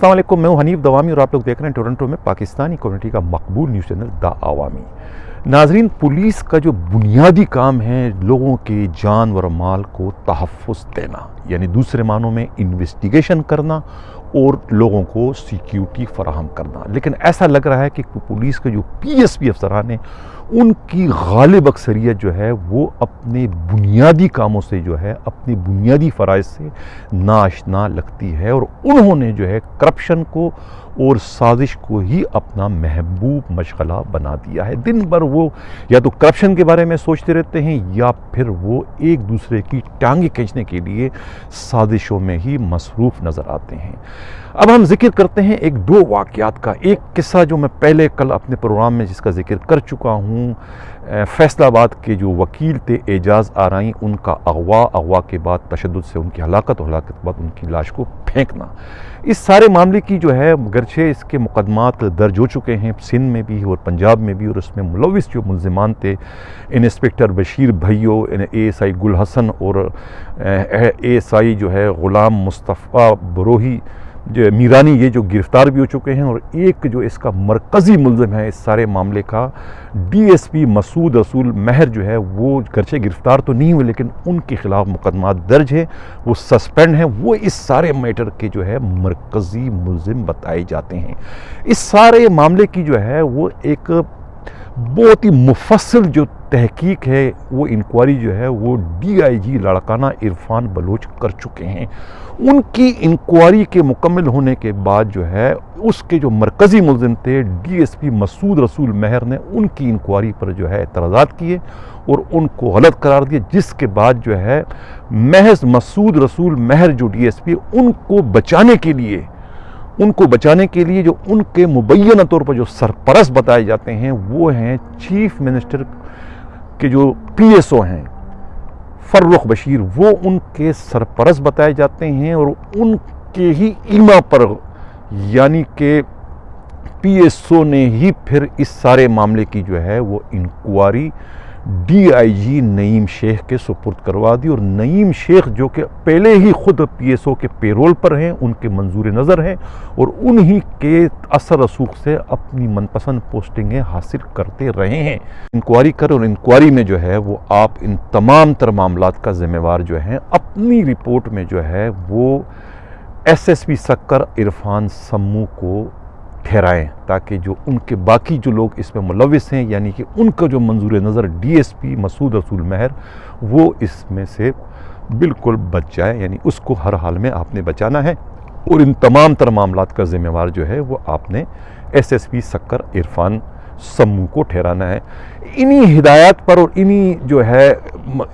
السلام علیکم، میں ہوں حنیف دوامی اور آپ لوگ دیکھ رہے ہیں ٹورنٹو میں پاکستانی کمیونٹی کا مقبول نیوز چینل دا عوامی۔ ناظرین، پولیس کا جو بنیادی کام ہے لوگوں کے جان و مال کو تحفظ دینا، یعنی دوسرے معنوں میں انویسٹیگیشن کرنا اور لوگوں کو سیکیورٹی فراہم کرنا۔ لیکن ایسا لگ رہا ہے کہ پولیس کے جو پی ایس پی افسران ہیں ان کی غالب اکثریت جو ہے وہ اپنے بنیادی کاموں سے جو ہے اپنی بنیادی فرائض سے ناآشنا لگتی ہے، اور انہوں نے جو ہے کرپشن کو اور سازش کو ہی اپنا محبوب مشغلہ بنا دیا ہے۔ دن بھر وہ یا تو کرپشن کے بارے میں سوچتے رہتے ہیں یا پھر وہ ایک دوسرے کی ٹانگیں کھینچنے کے لیے سازشوں میں ہی مصروف نظر آتے ہیں۔ اب ہم ذکر کرتے ہیں ایک دو واقعات کا۔ ایک قصہ جو میں پہلے کل اپنے پروگرام میں جس کا ذکر کر چکا ہوں، فیصل آباد کے جو وکیل تھے اعجاز آرائیں، ان کا اغوا کے بعد تشدد سے ان کی ہلاکت اور ہلاکت کے بعد ان کی لاش کو پھینکنا۔ اس سارے معاملے کی جو ہے گرچہ اس کے مقدمات درج ہو چکے ہیں سندھ میں بھی اور پنجاب میں بھی، اور اس میں ملوث جو ملزمان تھے انسپکٹر بشیر بھائیو، اے ایس آئی گل حسن اور اے ایس آئی جو ہے غلام مصطفیٰ بروہی میرانی، یہ جو گرفتار بھی ہو چکے ہیں، اور ایک جو اس کا مرکزی ملزم ہے اس سارے معاملے کا ڈی ایس پی مسعود رسول مہر جو ہے وہ گرچہ گرفتار تو نہیں ہوئے لیکن ان کے خلاف مقدمات درج ہیں، وہ سسپینڈ ہیں، وہ اس سارے میٹر کے جو ہے مرکزی ملزم بتائے جاتے ہیں۔ اس سارے معاملے کی جو ہے وہ ایک بہت ہی مفصل جو تحقیق ہے، وہ انکوائری جو ہے وہ ڈی آئی جی لاڑکانہ عرفان بلوچ کر چکے ہیں۔ ان کی انکوائری کے مکمل ہونے کے بعد جو ہے اس کے جو مرکزی ملزم تھے ڈی ایس پی مسعود رسول مہر نے ان کی انکوائری پر جو ہے اعتراضات کیے اور ان کو غلط قرار دیا، جس کے بعد جو ہے محض مسعود رسول مہر جو ڈی ایس پی ان کو بچانے کے لیے جو ان کے مبینہ طور پر جو سرپرست بتائے جاتے ہیں وہ ہیں چیف منسٹر کے جو پی ایس او ہیں فرخ بشیر، وہ ان کے سرپرست بتائے جاتے ہیں، اور ان کے ہی ایما پر یعنی کہ پی ایس او نے ہی پھر اس سارے معاملے کی جو ہے وہ انکوائری ڈی آئی جی نعیم شیخ کے سپرد کروا دی، اور نعیم شیخ جو کہ پہلے ہی خود پی ایس او کے پیرول پر ہیں، ان کے منظور نظر ہیں، اور انہی کے اثر رسوخ سے اپنی من پسند پوسٹنگیں حاصل کرتے رہے ہیں۔ انکوائری کر، اور انکوائری میں جو ہے وہ آپ ان تمام تر معاملات کا ذمہ وار جو ہیں اپنی رپورٹ میں جو ہے وہ ایس ایس پی سکر عرفان سمو کو ٹھہرائیں، تاکہ جو ان کے باقی جو لوگ اس میں ملوث ہیں یعنی کہ ان کا جو منظور نظر ڈی ایس پی مسعود رسول مہر وہ اس میں سے بالکل بچ جائے، یعنی اس کو ہر حال میں آپ نے بچانا ہے، اور ان تمام تر معاملات کا ذمہ وار جو ہے وہ آپ نے ایس ایس پی سکر عرفان سمو کو ٹھہرانا ہے۔ انہی ہدایات پر اور انہی جو ہے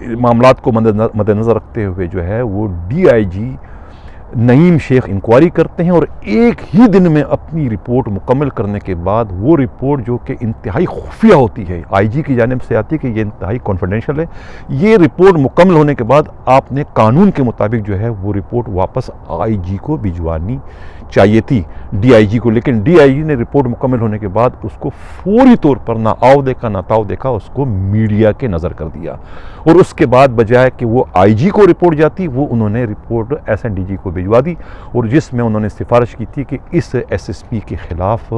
معاملات کو مد نظر رکھتے ہوئے جو ہے وہ D I G Naeem Sheikh inquiry کرتے ہیں، اور ایک ہی دن میں اپنی رپورٹ مکمل کرنے کے بعد وہ رپورٹ جو کہ انتہائی خفیہ ہوتی ہے، آئی جی کی جانب سے آتی ہے کہ یہ انتہائی کانفیڈینشیل ہے، یہ رپورٹ مکمل ہونے کے بعد آپ نے قانون کے مطابق جو ہے وہ رپورٹ واپس آئی جی کو بھجوانی چاہیے تھی، ڈی آئی جی کو، لیکن ڈی آئی جی نے رپورٹ مکمل ہونے کے بعد اس کو فوری طور پر نہ آؤ دیکھا نہ تاؤ دیکھا، اس کو میڈیا کے نظر کر دیا، اور اس کے بعد بجائے کہ وہ آئی جی کو رپورٹ جاتی وہ انہوں نے report S N D G کو بھجوا دی، اور جس میں انہوں نے سفارش کی تھی کہ اس ایس ایس پی کے خلاف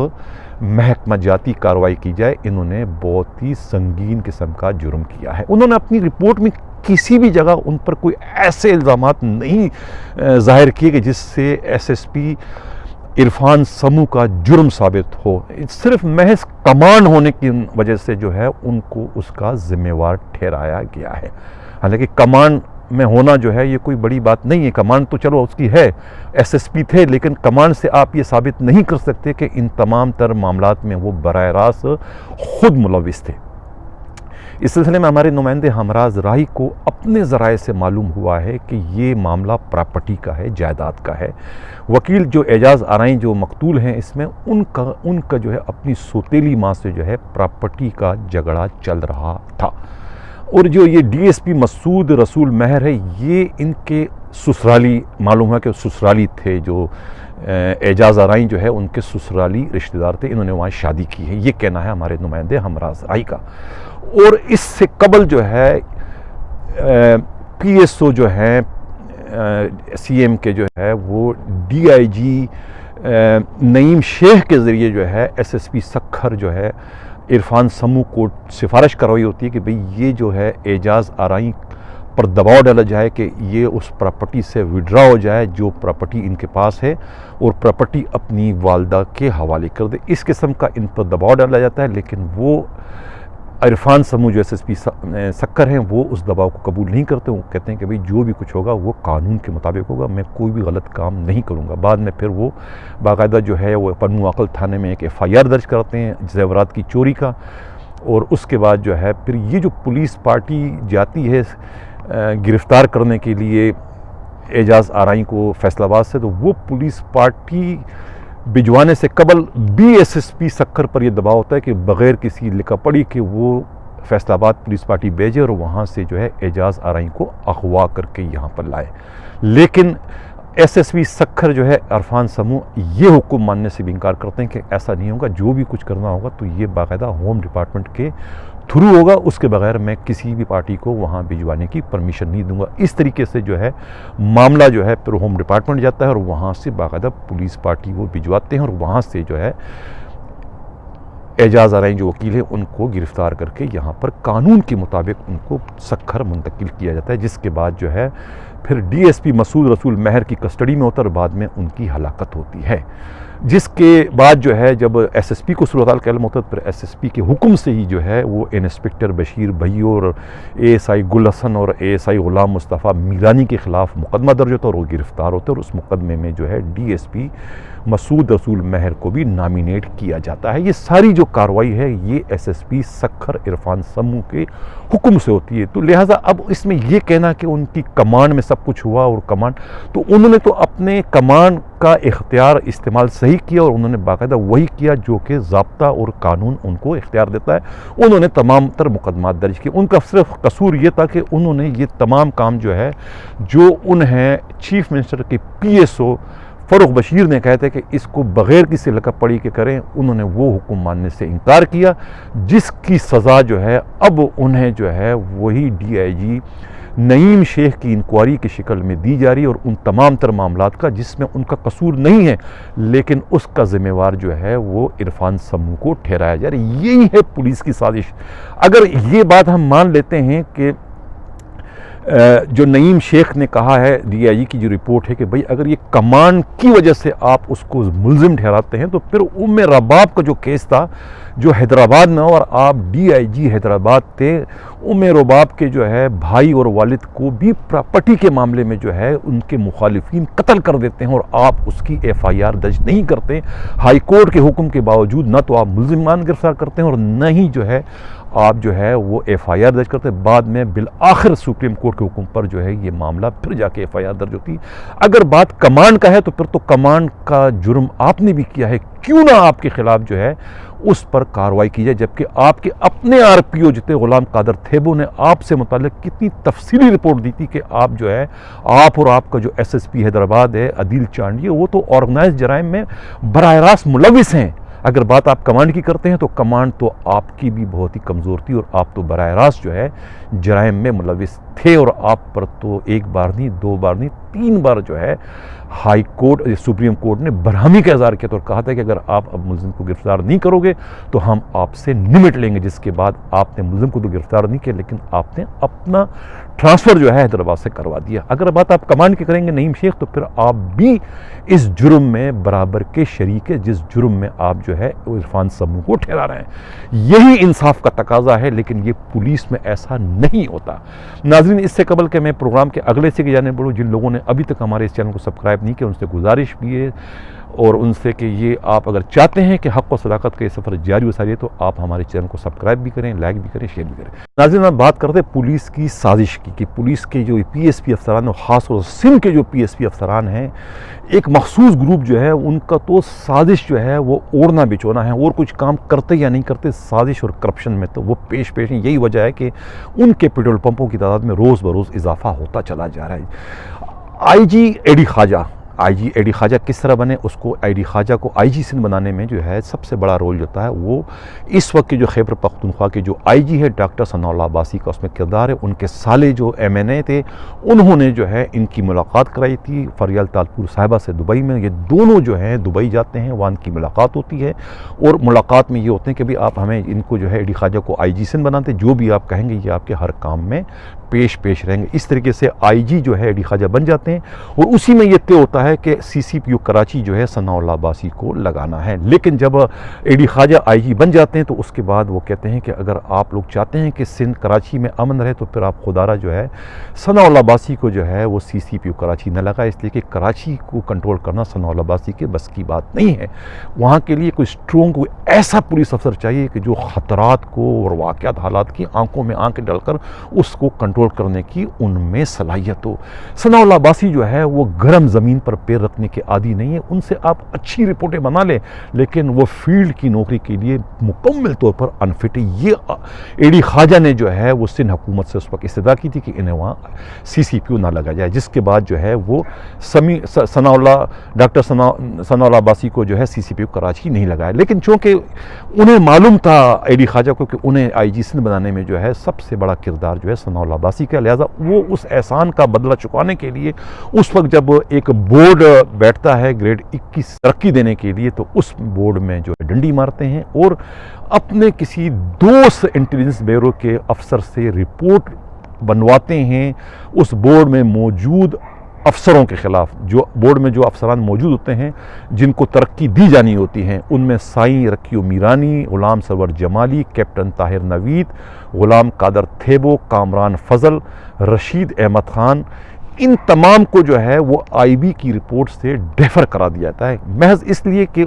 محکمہ جاتی کارروائی کی جائے۔ انہوں نے بہت ہی سنگین قسم کا جرم کیا ہے۔ انہوں نے اپنی رپورٹ میں کسی بھی جگہ ان پر کوئی ایسے الزامات نہیں ظاہر کیے کہ جس سے ایس ایس پی عرفان سمو کا جرم ثابت ہو، صرف محض کمانڈ ہونے کی وجہ سے جو ہے ان کو اس کا ذمہ وار ٹھہرایا گیا ہے۔ حالانکہ کمانڈ میں ہونا جو ہے یہ کوئی بڑی بات نہیں ہے، کمانڈ تو چلو اس کی ہے، ایس ایس پی تھے، لیکن کمانڈ سے آپ یہ ثابت نہیں کر سکتے کہ ان تمام تر معاملات میں وہ براہ راست خود ملوث تھے۔ اس سلسلے میں ہمارے نمائندے ہمراز راہی کو اپنے ذرائع سے معلوم ہوا ہے کہ یہ معاملہ پراپرٹی کا ہے، جائیداد کا ہے۔ وکیل جو اعجاز آرائیں جو مقتول ہیں اس میں ان کا جو ہے اپنی سوتیلی ماں سے جو ہے پراپرٹی کا جھگڑا چل رہا تھا، اور جو یہ ڈی ایس پی مسعود رسول مہر ہے یہ ان کے سسرالی معلوم ہے کہ سسرالی تھے، جو اعجاز آرائیں جو ہے ان کے سسرالی رشتہ دار تھے، انہوں نے وہاں شادی کی ہے، یہ کہنا ہے ہمارے نمائندے ہمراز راہی کا۔ اور اس سے قبل جو ہے پی ایس او جو ہیں سی ایم کے جو ہے وہ ڈی آئی جی نعیم شیخ کے ذریعے جو ہے ایس ایس پی سکھر جو ہے عرفان سمو کو سفارش کروائی ہوتی ہے کہ بھئی یہ جو ہے اعجاز آرائی پر دباؤ ڈالا جائے کہ یہ اس پراپرٹی سے وڈرا ہو جائے جو پراپرٹی ان کے پاس ہے اور پراپرٹی اپنی والدہ کے حوالے کر دے. اس قسم کا ان پر دباؤ ڈالا جاتا ہے، لیکن وہ عرفان سمو جو ایس ایس پی سکھر ہیں وہ اس دباؤ کو قبول نہیں کرتے. وہ کہتے ہیں کہ بھئی جو بھی کچھ ہوگا وہ قانون کے مطابق ہوگا، میں کوئی بھی غلط کام نہیں کروں گا. بعد میں پھر وہ باقاعدہ جو ہے وہ پنو عقل تھانے میں ایک FIR درج کرتے ہیں زیورات کی چوری کا، اور اس کے بعد جو ہے پھر یہ جو پولیس پارٹی جاتی ہے گرفتار کرنے کے لیے اعجاز آرائی کو فیصل آباد سے، تو وہ پولیس پارٹی بھجوانے سے قبل بھی SSP سکھر پر یہ دباؤ ہوتا ہے کہ بغیر کسی لکھا پڑھی کہ وہ فیصل آباد پولیس پارٹی بھیجے اور وہاں سے جو ہے اعجاز آرائی کو اغوا کر کے یہاں پر لائے. لیکن SSP سکھر جو ہے عرفان سمو یہ حکم ماننے سے بھی انکار کرتے ہیں کہ ایسا نہیں ہوگا، جو بھی کچھ کرنا ہوگا تو یہ باقاعدہ ہوم ڈپارٹمنٹ کے تھرو ہوگا، اس کے بغیر میں کسی بھی پارٹی کو وہاں بھجوانے کی پرمیشن نہیں دوں گا. اس طریقے سے جو ہے معاملہ جو ہے پھر ہوم ڈپارٹمنٹ جاتا ہے اور وہاں سے باقاعدہ پولیس پارٹی وہ بھجواتے ہیں اور وہاں سے جو ہے اعجاز آرائی جو وکیل ہیں ان کو گرفتار کر کے یہاں پر قانون کے مطابق ان کو سکھر منتقل کیا جاتا ہے، جس کے بعد جو ہے پھر DSP مسعود رسول مہر کی کسٹڈی میں ہوتا ہے اور بعد میں ان کی ہلاکت ہوتی ہے. جس کے بعد جو ہے جب SSP کو صورتحال کا علم ہوتا ہے، پھر SSP کے حکم سے ہی جو ہے وہ انسپکٹر بشیر بھائیو اور ASI گل حسن اور ASI غلام مصطفیٰ میرانی کے خلاف مقدمہ درج ہوتا ہے اور وہ گرفتار ہوتے ہیں، اور اس مقدمے میں جو ہے DSP مسعود رسول مہر کو بھی نامینیٹ کیا جاتا ہے. یہ ساری جو کارروائی ہے یہ SSP سکھر عرفان سمو کے حکم سے ہوتی ہے. تو لہٰذا اب اس میں یہ کہنا کہ ان کی کمانڈ میں سب کچھ ہوا اور کمانڈ، تو انہوں نے تو اپنے کمانڈ کا اختیار استعمال صحیح کیا اور انہوں نے باقاعدہ وہی کیا جو کہ ضابطہ اور قانون ان کو اختیار دیتا ہے. انہوں نے تمام تر مقدمات درج کیے. ان کا صرف قصور یہ تھا کہ انہوں نے یہ تمام کام جو ہے جو انہیں چیف منسٹر کے PSO فروغ بشیر نے کہتے ہیں کہ اس کو بغیر کسی لقب پڑھی کے کریں، انہوں نے وہ حکم ماننے سے انکار کیا، جس کی سزا جو ہے اب انہیں جو ہے وہی DIG نعیم شیخ کی انکوائری کی شکل میں دی جا رہی ہے، اور ان تمام تر معاملات کا جس میں ان کا قصور نہیں ہے لیکن اس کا ذمہ وار جو ہے وہ عرفان سمو کو ٹھہرایا جا رہا ہے. یہی ہے پولیس کی سازش. اگر یہ بات ہم مان لیتے ہیں کہ جو نعیم شیخ نے کہا ہے DIG کی جو رپورٹ ہے کہ بھئی اگر یہ کمانڈ کی وجہ سے آپ اس کو ملزم ٹھہراتے ہیں تو پھر رباب کا جو کیس تھا جو حیدرآباد میں، اور آپ DIG حیدرآباد تھے، رباب کے جو ہے بھائی اور والد کو بھی پراپرٹی کے معاملے میں جو ہے ان کے مخالفین قتل کر دیتے ہیں اور آپ اس کی FIR درج نہیں کرتے. ہائی کورٹ کے حکم کے باوجود نہ تو آپ ملزمان گرفتار کرتے ہیں اور نہ ہی جو ہے آپ جو ہے وہ FIR درج کرتے. بعد میں بالآخر سپریم کورٹ کے حکم پر جو ہے یہ معاملہ پھر جا کے FIR درج ہوتی. اگر بات کمانڈ کا ہے تو پھر تو کمانڈ کا جرم آپ نے بھی کیا ہے، کیوں نہ آپ کے خلاف جو ہے اس پر کارروائی کی جائے، جبکہ آپ کے اپنے RPO جتے غلام قادر تھیبو نے آپ سے متعلق کتنی تفصیلی رپورٹ دی تھی کہ آپ جو ہے آپ اور آپ کا جو SSP حیدرآباد ہے عدیل چانڈی، وہ تو آرگنائز جرائم میں براہ راست ملوث ہیں. اگر بات آپ کمانڈ کی کرتے ہیں تو کمانڈ تو آپ کی بھی بہت ہی کمزور تھی اور آپ تو براہ راست جو ہے جرائم میں ملوث تھے، اور آپ پر تو ایک بار نہیں، 2 بار نہیں، 3 بار جو ہے ہائی کورٹ سپریم کورٹ نے برہمی کا اظہار کیا اور کہا تھا کہ اگر آپ اب ملزم کو گرفتار نہیں کرو گے تو ہم آپ سے نمٹ لیں گے. جس کے بعد آپ نے ملزم کو تو گرفتار نہیں کیا لیکن آپ نے اپنا ٹرانسفر جو ہے حیدرآباد سے کروا دیا. اگر بات آپ کمانڈ کی کریں گے نعیم شیخ، تو پھر آپ بھی اس جرم میں برابر کے شریک ہے جس جرم میں آپ جو ہے عرفان سمو کو ٹھہرا رہے ہیں. یہی انصاف کا تقاضا ہے، لیکن یہ پولیس میں ایسا نہیں ہوتا. ناظرین، اس سے قبل کہ میں پروگرام کے اگلے سے جانے بڑھوں، جن لوگوں نے ابھی تک ہمارے اس چینل کو سبسکرائب نہیں کیا ان سے گزارش بھی ہے اور ان سے کہ یہ آپ اگر چاہتے ہیں کہ حق و صداقت کا یہ سفر جاری و ساری ہے تو آپ ہمارے چینل کو سبسکرائب بھی کریں، لائک بھی کریں، شیئر بھی کریں. ناظرین، ہم بات کرتے ہیں پولیس کی سازش کی کہ پولیس کے جو PSP افسران اور خاص طور سے سندھ کے جو PSP افسران ہیں، ایک مخصوص گروپ جو ہے ان کا تو سازش جو ہے وہ اوڑھنا بچونا ہے، اور کچھ کام کرتے یا نہیں کرتے سازش اور کرپشن میں تو وہ پیش ہیں. یہی وجہ ہے کہ ان کے پیٹرول پمپوں کی تعداد میں روز بروز اضافہ ہوتا چلا جا رہا ہے. IG AD خواجہ آئی جی اے ڈی خواجہ کس طرح بنے، اس کو اے ڈی خواجہ کو آئی جی سندھ بنانے میں جو ہے سب سے بڑا رول جو ہوتا ہے وہ اس وقت کے جو خیبر پختونخوا کے جو آئی جی ہے ڈاکٹر ثناء اللہ عباسی کا اس میں کردار ہے۔ ان کے سالے جو ایم این اے تھے انہوں نے جو ہے ان کی ملاقات کرائی تھی فریال تالپور صاحبہ سے دبئی میں۔ یہ دونوں جو ہیں دبئی جاتے ہیں، وہاں ان کی ملاقات ہوتی ہے اور ملاقات میں یہ ہوتے ہیں کہ بھی آپ ہمیں ان کو جو ہے اے ڈی خواجہ کو آئی جی سندھ بناتے، جو بھی آپ کہیں گے یہ آپ کے ہر کام میں پیش رہیں گے۔ اس طریقے سے آئی جی جو ہے اے ڈی خواجہ بن جاتے ہیں اور اسی میں یہ طے ہوتا ہے کہ سی سی پی یو کراچی جو ہے ثناء اللہ عباسی کو لگانا ہے۔ لیکن جب اے ڈی خواجہ آئی جی بن جاتے ہیں تو اس کے بعد وہ کہتے ہیں کہ اگر آپ لوگ چاہتے ہیں کہ سندھ کراچی میں امن رہے تو پھر آپ خدارہ جو ہے ثناء اللہ عباسی کو جو ہے وہ سی سی پی یو کراچی نہ لگائے، اس لیے کہ کراچی کو کنٹرول کرنا ثناء اللہ عباسی کے بس کی بات نہیں ہے۔ وہاں کے لیے کوئی اسٹرونگ کوئی ایسا پولیس افسر چاہیے کہ جو خطرات کو اور واقعات حالات کی آنکھوں میں آنکھیں ڈال کر اس کو کنٹرول کرنے کی ان میں صلاحیت ہو۔ ثناء اللہ عباسی جو ہے وہ گرم زمین پر پیر رکھنے کے عادی نہیں ہے، ان سے آپ اچھی رپورٹیں بنا لیں لیکن وہ فیلڈ کی نوکری کے لیے مکمل طور پر انفٹ ہے۔ یہ اے ڈی خواجہ نے جو ہے وہ سندھ حکومت سے اس وقت استدعا کی تھی کہ انہیں وہاں سی سی پی یو نہ لگا جائے، جس کے بعد جو ہے وہ ڈاکٹر ثناء اللہ عباسی کو جو ہے سی سی پی یو کراچی نہیں لگایا۔ لیکن چونکہ انہیں معلوم تھا اے ڈی خواجہ کو کہ انہیں آئی جی سندھ بنانے میں جو ہے سب سے بڑا کردار جو ہے ثناء اللہ عباسی کا، لہٰذا وہ اس احسان کا بدلہ چکانے کے لیے اس وقت جب ایک بورڈ بیٹھتا ہے گریڈ 21 ترقی دینے کے لیے تو اس بورڈ میں جو ہے ڈنڈی مارتے ہیں اور اپنے کسی دوست انٹیلیجنس بیورو کے افسر سے رپورٹ بنواتے ہیں اس بورڈ میں موجود افسروں کے خلاف۔ جو بورڈ میں جو افسران موجود ہوتے ہیں جن کو ترقی دی جانی ہوتی ہیں ان میں سائیں رکیو میرانی، غلام سرور جمالی، کیپٹن طاہر نوید، غلام قادر تھیبو، کامران فضل، رشید احمد خان، ان تمام کو جو ہے وہ آئی بی کی رپورٹ سے ڈیفر کرا دیا جاتا ہے، محض اس لیے کہ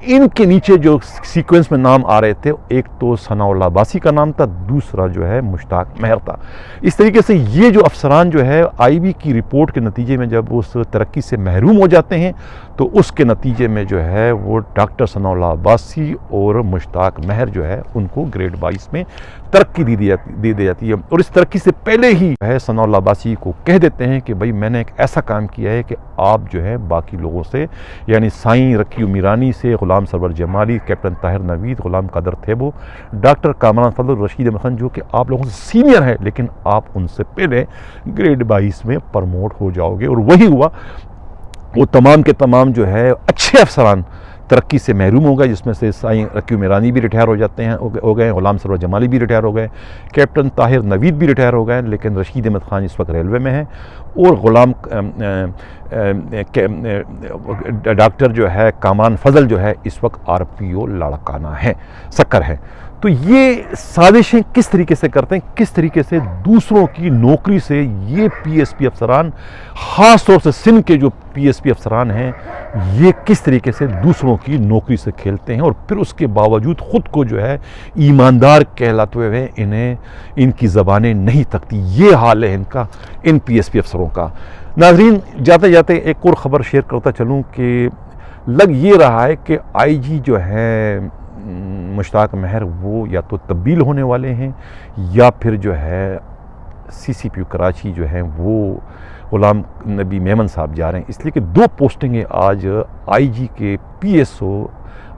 ان کے نیچے جو سیکوینس میں نام آ رہے تھے ایک تو ثناء اللہ عباسی کا نام تھا، دوسرا جو ہے مشتاق مہر تھا۔ اس طریقے سے یہ جو افسران جو ہے آئی بی کی رپورٹ کے نتیجے میں جب اس ترقی سے محروم ہو جاتے ہیں تو اس کے نتیجے میں جو ہے وہ ڈاکٹر ثناء اللہ عباسی اور مشتاق مہر جو ہے ان کو گریڈ 22 میں ترقی دی جاتی ہے اور اس ترقی سے پہلے ہی جو ہے ثناء اللہ عباسی کو کہہ دیتے ہیں کہ بھائی میں نے ایک ایسا کام کیا ہے کہ آپ جو ہے باقی لوگوں سے یعنی سائیں رکیو میرانی سے، غلام سرور جمالی، کیپٹن طاہر نوید، غلام قادر تھیبو، ڈاکٹر کامران فضل، رشید احمد خان جو کہ آپ لوگوں سے سینئر ہیں لیکن آپ ان سے پہلے گریڈ 22 میں پرموٹ ہو جاؤ گے۔ اور وہی ہوا، وہ تمام کے تمام جو ہے اچھے افسران ترقی سے محروم ہو گئے، جس میں سے سائیں رکیو میرانی بھی ریٹائر ہو گئے، غلام سرور جمالی بھی ریٹائر ہو گئے، کیپٹن طاہر نوید بھی ریٹائر ہو گئے، لیکن رشید احمد خان اس وقت ریلوے میں ہیں اور غلام ڈاکٹر جو ہے کامران فضل جو ہے اس وقت آر پی او لاڑکانہ ہے، سکر ہے۔ تو یہ سازشیں کس طریقے سے کرتے ہیں، کس طریقے سے دوسروں کی نوکری سے یہ پی ایس پی افسران، خاص طور سے سندھ کے جو پی ایس پی افسران ہیں، یہ کس طریقے سے دوسروں کی نوکری سے کھیلتے ہیں اور پھر اس کے باوجود خود کو جو ہے ایماندار کہلاتے ہوئے انہیں ان کی زبانیں نہیں تکتی۔ یہ حال ہے ان پی ایس پی افسروں کا۔ ناظرین، جاتے جاتے ایک اور خبر شیئر کرتا چلوں کہ لگ یہ رہا ہے کہ آئی جی جو ہے مشتاق مہر وہ یا تو تبدیل ہونے والے ہیں یا پھر جو ہے سی سی پی یو کراچی جو ہے وہ غلام نبی میمن صاحب جا رہے ہیں، اس لیے کہ دو پوسٹنگیں آج آئی جی کے P S O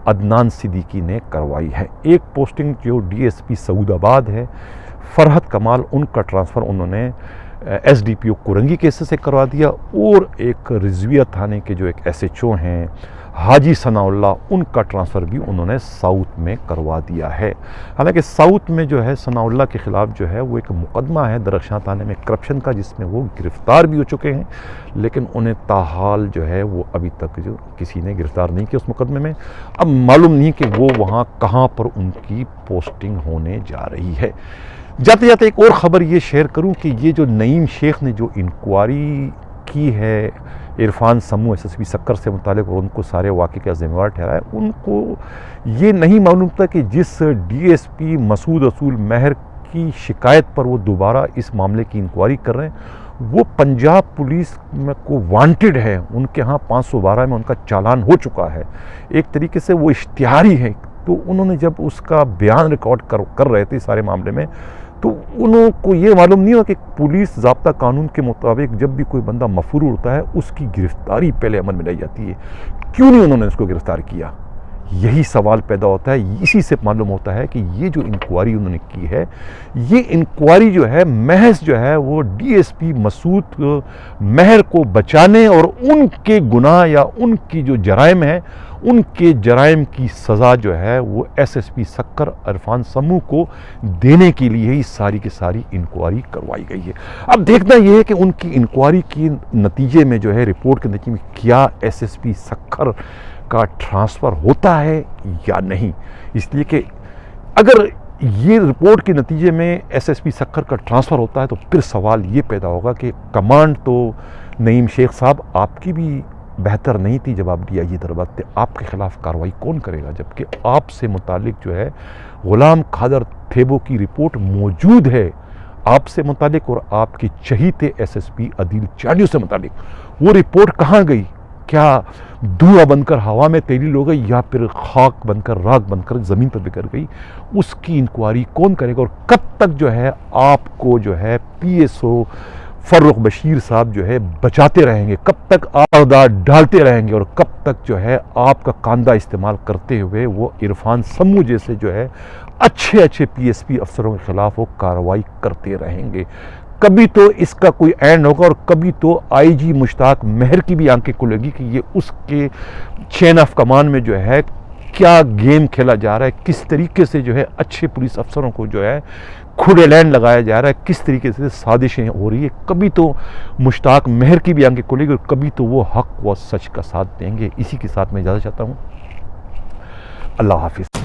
Adnan Siddiqui نے کروائی ہے۔ ایک پوسٹنگ جو ڈی ایس پی سعود آباد ہے، فرحت کمال، ان کا ٹرانسفر انہوں نے ایس ڈی پی او کورنگی کیسے سے کروا دیا، اور ایک رضویہ تھانے کے جو ایک ایس ایچ او ہیں حاجی ثناء اللہ، ان کا ٹرانسفر بھی انہوں نے ساؤتھ میں کروا دیا ہے۔ حالانکہ ساؤتھ میں جو ہے ثناء اللہ کے خلاف جو ہے وہ ایک مقدمہ ہے درخشاں تھانے میں کرپشن کا، جس میں وہ گرفتار بھی ہو چکے ہیں، لیکن انہیں تاحال جو ہے وہ ابھی تک جو کسی نے گرفتار نہیں کیا اس مقدمے میں۔ اب معلوم نہیں کہ وہ وہاں کہاں پر ان کی پوسٹنگ ہونے جا رہی ہے۔ جاتے جاتے ایک اور خبر یہ شیئر کروں کہ یہ جو نعیم شیخ نے جو انکوائری کی ہے عرفان سمو ایس ایس پی سکر سے متعلق اور ان کو سارے واقعے کا ذمہ دار ٹھہرایا، ان کو یہ نہیں معلوم تھا کہ جس ڈی ایس پی مسعود رسول مہر کی شکایت پر وہ دوبارہ اس معاملے کی انکوائری کر رہے ہیں وہ پنجاب پولیس میں کو وانٹڈ ہے، ان کے ہاں 512 میں ان کا چالان ہو چکا ہے، ایک طریقے سے وہ اشتہاری ہے۔ تو انہوں نے جب اس کا بیان ریکارڈ کر رہے تھے سارے معاملے میں، تو انہوں کو یہ معلوم نہیں ہوا کہ پولیس ضابطہ قانون کے مطابق جب بھی کوئی بندہ مفرور ہوتا ہے اس کی گرفتاری پہلے عمل میں لائی جاتی ہے، کیوں نہیں انہوں نے اس کو گرفتار کیا؟ یہی سوال پیدا ہوتا ہے۔ اسی سے معلوم ہوتا ہے کہ یہ جو انکوائری انہوں نے کی ہے، یہ انکوائری جو ہے محض جو ہے وہ ڈی ایس پی مسعود مہر کو بچانے اور ان کے گناہ یا ان کی جو جرائم ہیں ان کے جرائم کی سزا جو ہے وہ S S P Sukkur Irfan سمو کو دینے کے لیے ہی ساری کی ساری انکوائری کروائی گئی ہے۔ اب دیکھنا یہ ہے کہ ان کی انکوائری کے نتیجے میں جو ہے رپورٹ کے نتیجے میں کیا ایس ایس پی سکھر کا ٹرانسفر ہوتا ہے یا نہیں، اس لیے کہ اگر یہ رپورٹ کے نتیجے میں ایس ایس پی سکھر کا ٹرانسفر ہوتا ہے تو پھر سوال یہ پیدا ہوگا کہ کمانڈ تو نعیم شیخ صاحب آپ کی بھی بہتر نہیں تھی جب آپ ڈی آئی جی دربار تھے، آپ کے خلاف کارروائی کون کرے گا؟ جبکہ آپ سے متعلق جو ہے غلام قادر تھیبو کی رپورٹ موجود ہے آپ سے متعلق اور آپ کے چہیتے ایس ایس پی عدیل چانیو سے متعلق۔ وہ رپورٹ کہاں گئی؟ کیا دھواں بن کر ہوا میں تیلیل ہو گئی یا پھر خاک بن کر راکھ بن کر زمین پر بکھر گئی؟ اس کی انکوائری کون کرے گا؟ اور کب تک جو ہے آپ کو جو ہے P S O Farrukh Bashir صاحب جو ہے بچاتے رہیں گے؟ کب تک اقدار ڈالتے رہیں گے؟ اور کب تک جو ہے آپ کا کاندھا استعمال کرتے ہوئے وہ عرفان سمو جیسے جو ہے اچھے پی ایس پی افسروں کے خلاف وہ کارروائی کرتے رہیں گے؟ کبھی تو اس کا کوئی اینڈ ہوگا اور کبھی تو آئی جی مشتاق مہر کی بھی آنکھیں کھلے گی کہ یہ اس کے چین آف کمان میں جو ہے کیا گیم کھیلا جا رہا ہے، کس طریقے سے جو ہے اچھے پولیس افسروں کو جو ہے کھڑے لین لگایا جا رہا ہے، کس طریقے سے سازشیں ہو رہی ہے۔ کبھی تو مشتاق مہر کی بھی آنکھیں کھلے گی اور کبھی تو وہ حق و سچ کا ساتھ دیں گے۔ اسی کے ساتھ میں اجازت چاہتا ہوں، اللہ حافظ۔